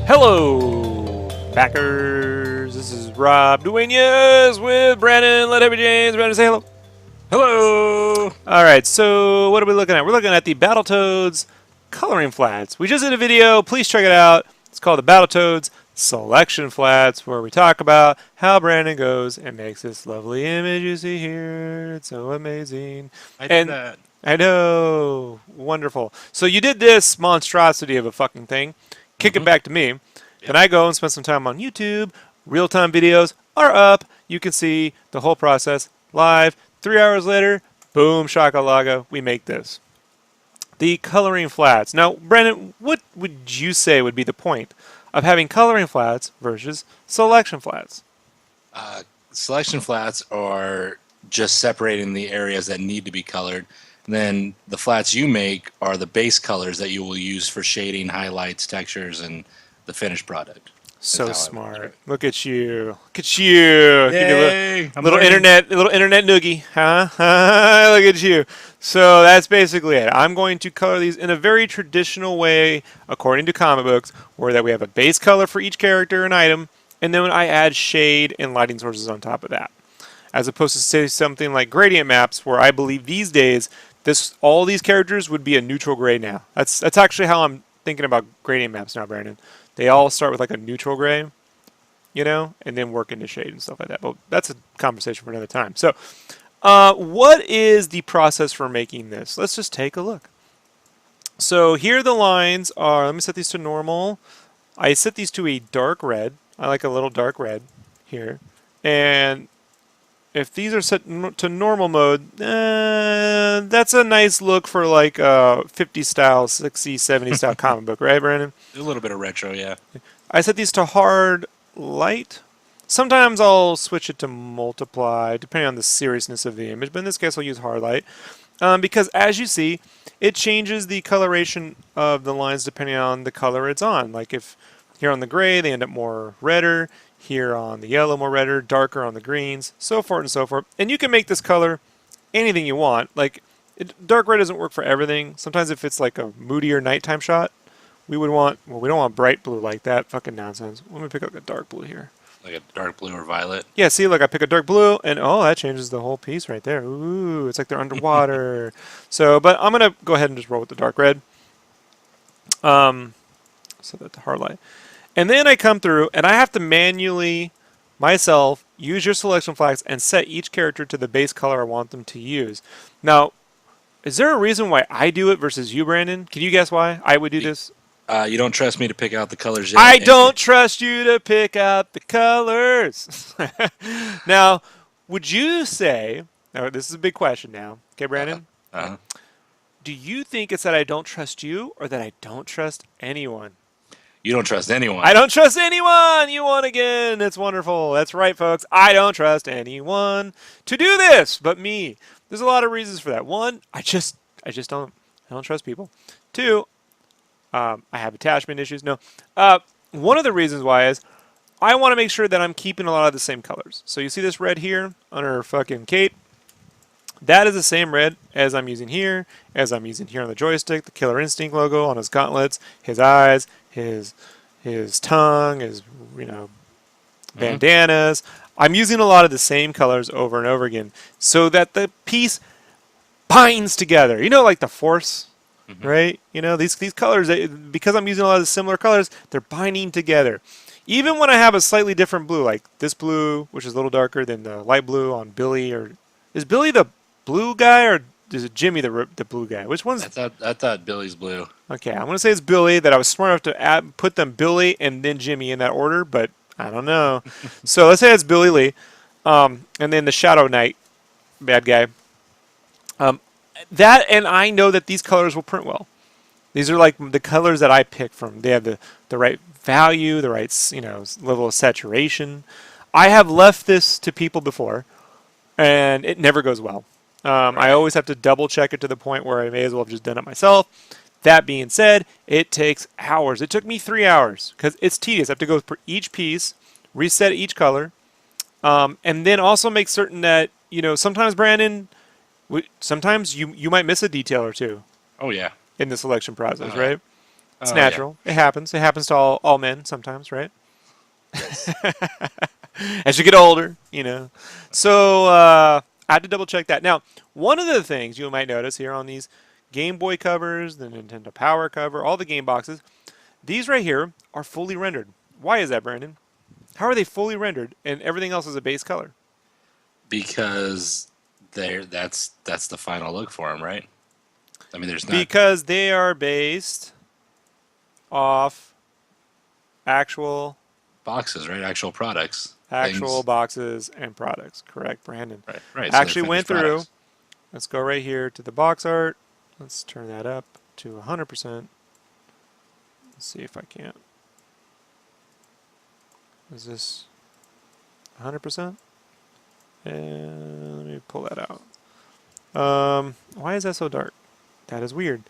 Hello, backers. This is Rob Duenas with Brandon. Let Happy James. Brandon, say hello. Hello! All right, so what are we looking at? We're looking at the Battletoads coloring flats. We just did a video. Please check it out. It's called the Battletoads Selection Flats, where we talk about how Brandon goes and makes this lovely image you see here. It's so amazing. I did that. I know. Wonderful. So you did this monstrosity of a fucking thing. Kick it back to me. Then I go and spend some time on YouTube. Real-time videos are up. You can see the whole process live. 3 hours later, boom, shakalaka, we make this. The coloring flats. Now, Brandon, what would you say would be the point of having coloring flats versus selection flats? Selection flats are just separating the areas that need to be colored. And then the flats you make are the base colors that you will use for shading, highlights, textures, and the finished product. So smart. Look at you. Look at you. Yay! Little internet noogie. Huh? Look at you. So that's basically it. I'm going to color these in a very traditional way, according to comic books, where that we have a base color for each character and item, and then I add shade and lighting sources on top of that. As opposed to say something like gradient maps, where I believe these days all these characters would be a neutral gray now. That's actually how I'm thinking about gradient maps now, Brandon. They all start with like a neutral gray, you know, and then work into shade and stuff like that. But that's a conversation for another time. So what is the process for making this? Let's just take a look. So here the lines are, let me set these to normal. I set these to a dark red. I like a little dark red here. And if these are set to normal mode, that's a nice look for like a 50 style, 60, 70 style comic book, right, Brandon? A little bit of retro, yeah. I set these to hard light. Sometimes I'll switch it to multiply, depending on the seriousness of the image, but in this case I'll use hard light. Because as you see, it changes the coloration of the lines depending on the color it's on. Like if here on the gray, they end up more redder. Here on the yellow, more redder, darker on the greens, so forth and so forth. And you can make this color anything you want. Like, dark red doesn't work for everything. Sometimes if it's like a moodier nighttime shot, we would want, well, we don't want bright blue like that. Fucking nonsense. Let me pick up a dark blue here. Like a dark blue or violet? Yeah, see, look, I pick a dark blue, and oh, that changes the whole piece right there. Ooh, it's like they're underwater. So, but I'm going to go ahead and just roll with the dark red. So that's hard light. And then I come through, and I have to manually, myself, use your selection flags and set each character to the base color I want them to use. Now, is there a reason why I do it versus you, Brandon? Can you guess why I would do this? You don't trust me to pick out the colors yet. I don't trust you to pick out the colors. Now, would you say, now this is a big question now, okay, Brandon? Do you think it's that I don't trust you or that I don't trust anyone? You don't trust anyone. I don't trust anyone. You won again. It's wonderful. That's right, folks. I don't trust anyone to do this but me. There's a lot of reasons for that. One, I just don't trust people. Two, I have attachment issues. No. One of the reasons why is I want to make sure that I'm keeping a lot of the same colors. So you see this red here on her fucking cape? That is the same red as I'm using here, as I'm using here on the joystick, the Killer Instinct logo on his gauntlets, his eyes, his tongue, his bandanas. I'm using a lot of the same colors over and over again so that the piece binds together. You know, like the Force, right? You know, these colors, because I'm using a lot of the similar colors, they're binding together. Even when I have a slightly different blue, like this blue, which is a little darker than the light blue on Billy, or is Billy the blue guy, or is it Jimmy the blue guy? Which one's? I thought Billy's blue. Okay, I'm going to say it's Billy, that I was smart enough to put them Billy and then Jimmy in that order, but I don't know. So let's say it's Billy Lee. And then the Shadow Knight bad guy. That, and I know that these colors will print well. These are like the colors that I pick from. They have the right value, the right level of saturation. I have left this to people before, and it never goes well. I Right. always have to double check it to the point where I may as well have just done it myself. That being said, it takes hours. It took me 3 hours because it's tedious. I have to go for each piece, reset each color, and then also make certain that sometimes Brandon, sometimes you might miss a detail or two Oh yeah. in the selection process, Oh yeah. right? It's Oh yeah. natural. It happens. It happens to all men sometimes, right? Yes. As you get older. So I had to double check that. Now, one of the things you might notice here on these Game Boy covers, the Nintendo Power cover, all the game boxes, these right here are fully rendered. Why is that, Brandon? How are they fully rendered and everything else is a base color? Because that's the final look for them, right? I mean, there's not Because they are based off actual boxes, right? Actual products, actual things. boxes and products. Correct, Brandon. Right. Right. So they're Actually went finished through. products. Let's go right here to the box art. Let's turn that up to 100%. Let's see if I can't. Is this 100%? And let me pull that out. Why is that so dark? That is weird.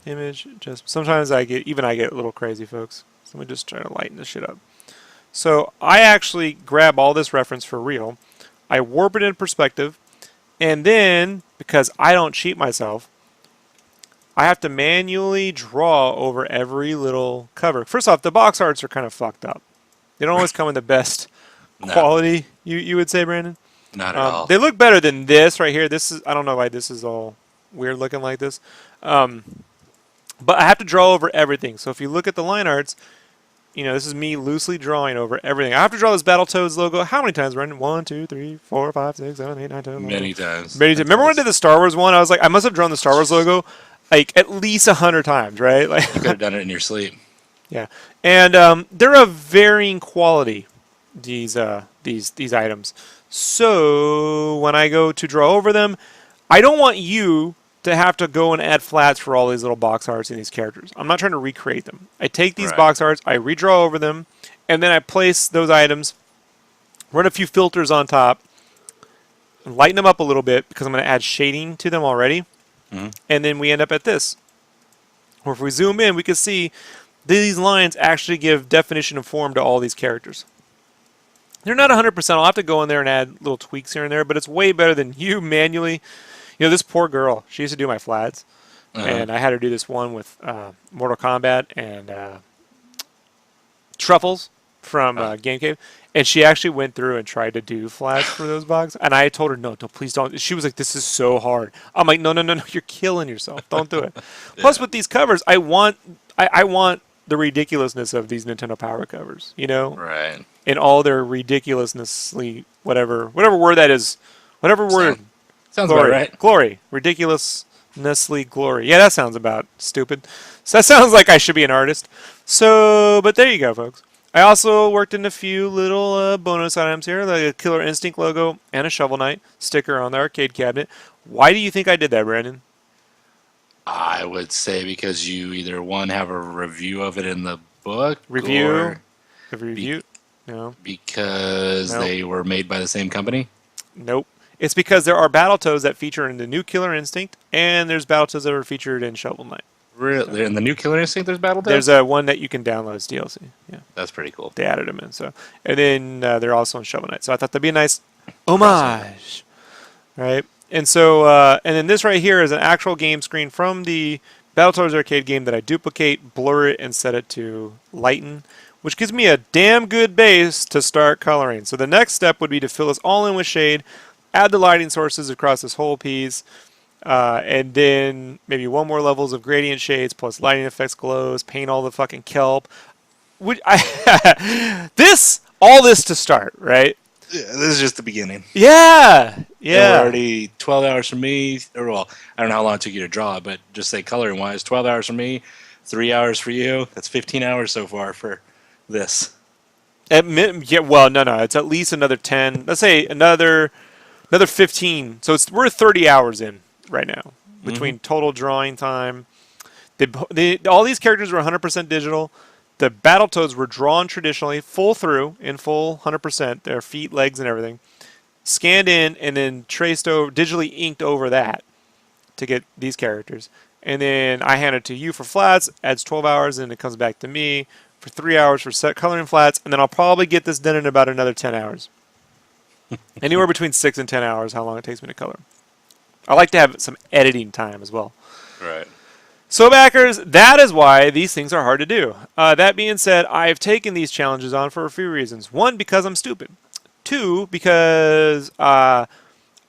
Image just sometimes I get a little crazy, folks. So let me just try to lighten this shit up. So I actually grab all this reference for real. I warp it in perspective, and then because I don't cheat myself, I have to manually draw over every little cover. First off, the box arts are kind of fucked up. They don't always come in the best No, quality. You would say, Brandon? not at all. They look better than this right here. This is I don't know why this is all weird looking like this. But I have to draw over everything. So if you look at the line arts, this is me loosely drawing over everything. I have to draw this Battletoads logo. How many times, Brandon? 1, 2, 3, 4, 5, 6, 7, 8, 9, 10, 11, Many times. Many times. Remember when I did the Star Wars one? I was like, I must have drawn the Star Wars logo like at least 100 times, right? Like, You could have done it in your sleep. yeah, and they're of varying quality. These items. So when I go to draw over them, I don't want you to have to go and add flats for all these little box arts and these characters. I'm not trying to recreate them. I take these Right. box arts, I redraw over them, and then I place those items, run a few filters on top, lighten them up a little bit because I'm going to add shading to them already, Mhm. and then we end up at this. Or if we zoom in, we can see these lines actually give definition and form to all these characters. They're not 100%. I'll have to go in there and add little tweaks here and there, but it's way better than you manually. This poor girl, she used to do my flats, and I had her do this one with Mortal Kombat and Truffles from Game Cave, and she actually went through and tried to do flats for those boxes, and I told her, no, please don't. She was like, this is so hard. I'm like, no, you're killing yourself. Don't do it. Plus, with these covers, I want the ridiculousness of these Nintendo Power covers, Right. in all their ridiculousness, whatever word that is, whatever word. Sounds Glory. about right. Glory. Ridiculously glory. Yeah, that sounds about stupid. So that sounds like I should be an artist. So, but there you go, folks. I also worked in a few little bonus items here, like a Killer Instinct logo and a Shovel Knight sticker on the arcade cabinet. Why do you think I did that, Brandon? I would say because you either one have a review of it in the book, Review? or Have you reviewed? No. because Nope. they were made by the same company. Nope. It's because there are Battletoads that feature in the new Killer Instinct, and there's Battletoads that are featured in Shovel Knight. Really? In the new Killer Instinct, there's Battletoads? There's a one that you can download as DLC. Yeah. That's pretty cool. They added them in. So, and then they're also in Shovel Knight. So I thought that'd be a nice homage, right? And so, and then this right here is an actual game screen from the Battletoads arcade game that I duplicate, blur it, and set it to lighten, which gives me a damn good base to start coloring. So the next step would be to fill this all in with shade, add the lighting sources across this whole piece, and then maybe one more levels of gradient shades plus lighting effects, glows, paint all the fucking kelp. All this to start, right? Yeah, this is just the beginning. Yeah, And yeah. we're already 12 hours for me, or well, I don't know how long it took you to draw, but just say coloring wise, 12 hours for me, 3 hours for you. That's 15 hours so far for this. Yeah, well, no, it's at least another 10. Let's say another 15. So we're 30 hours in right now between total drawing time. All these characters were 100% digital. The Battletoads were drawn traditionally, full through, in full 100%. Their feet, legs, and everything. Scanned in and then traced over, digitally inked over that to get these characters. And then I hand it to you for flats, adds 12 hours, and it comes back to me for 3 hours for set coloring flats. And then I'll probably get this done in about another 10 hours. Anywhere between 6 and 10 hours, how long it takes me to color. I like to have some editing time as well. Right. So backers, that is why these things are hard to do. That being said, I've taken these challenges on for a few reasons. One, because I'm stupid. Two, because I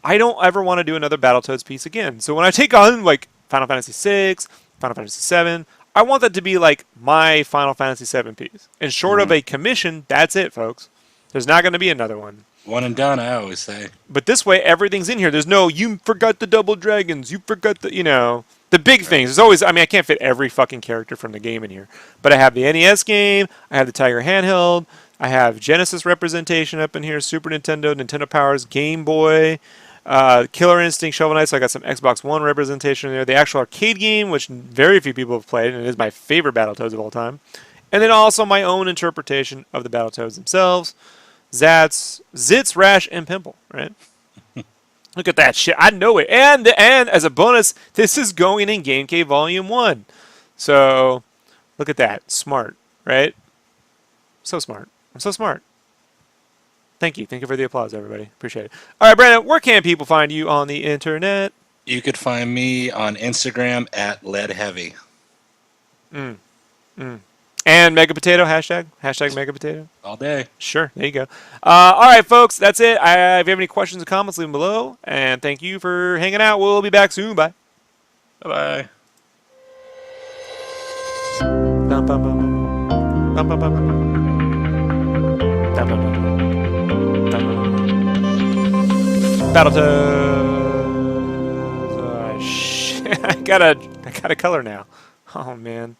don't ever want to do another Battletoads piece again. So when I take on like Final Fantasy VI, Final Fantasy VII, I want that to be like my Final Fantasy VII piece. And short of a commission, that's it, folks. There's not going to be another one. One and done, I always say. But this way, everything's in here. There's no, you forgot the double dragons. You forgot the, the big things. There's always, I can't fit every fucking character from the game in here. But I have the NES game. I have the Tiger handheld. I have Genesis representation up in here. Super Nintendo, Nintendo Powers, Game Boy, Killer Instinct, Shovel Knight. So I got some Xbox One representation in there. The actual arcade game, which very few people have played, and it is my favorite Battletoads of all time. And then also my own interpretation of the Battletoads themselves. Zats, Zits, Rash, and Pimple, right? Look at that shit. I know it. And as a bonus, this is going in Game Cave Volume 1. So, look at that. Smart, right? So smart. I'm so smart. Thank you. Thank you for the applause, everybody. Appreciate it. All right, Brandon, where can people find you on the internet? You could find me on Instagram at leadheavy. And Mega Potato, hashtag Mega Potato. All day. Sure, there you go. All right, folks, that's it. If you have any questions or comments, leave them below. And thank you for hanging out. We'll be back soon. Bye. Bye-bye. Battletoads. Oh, shit. I gotta color now. Oh, man.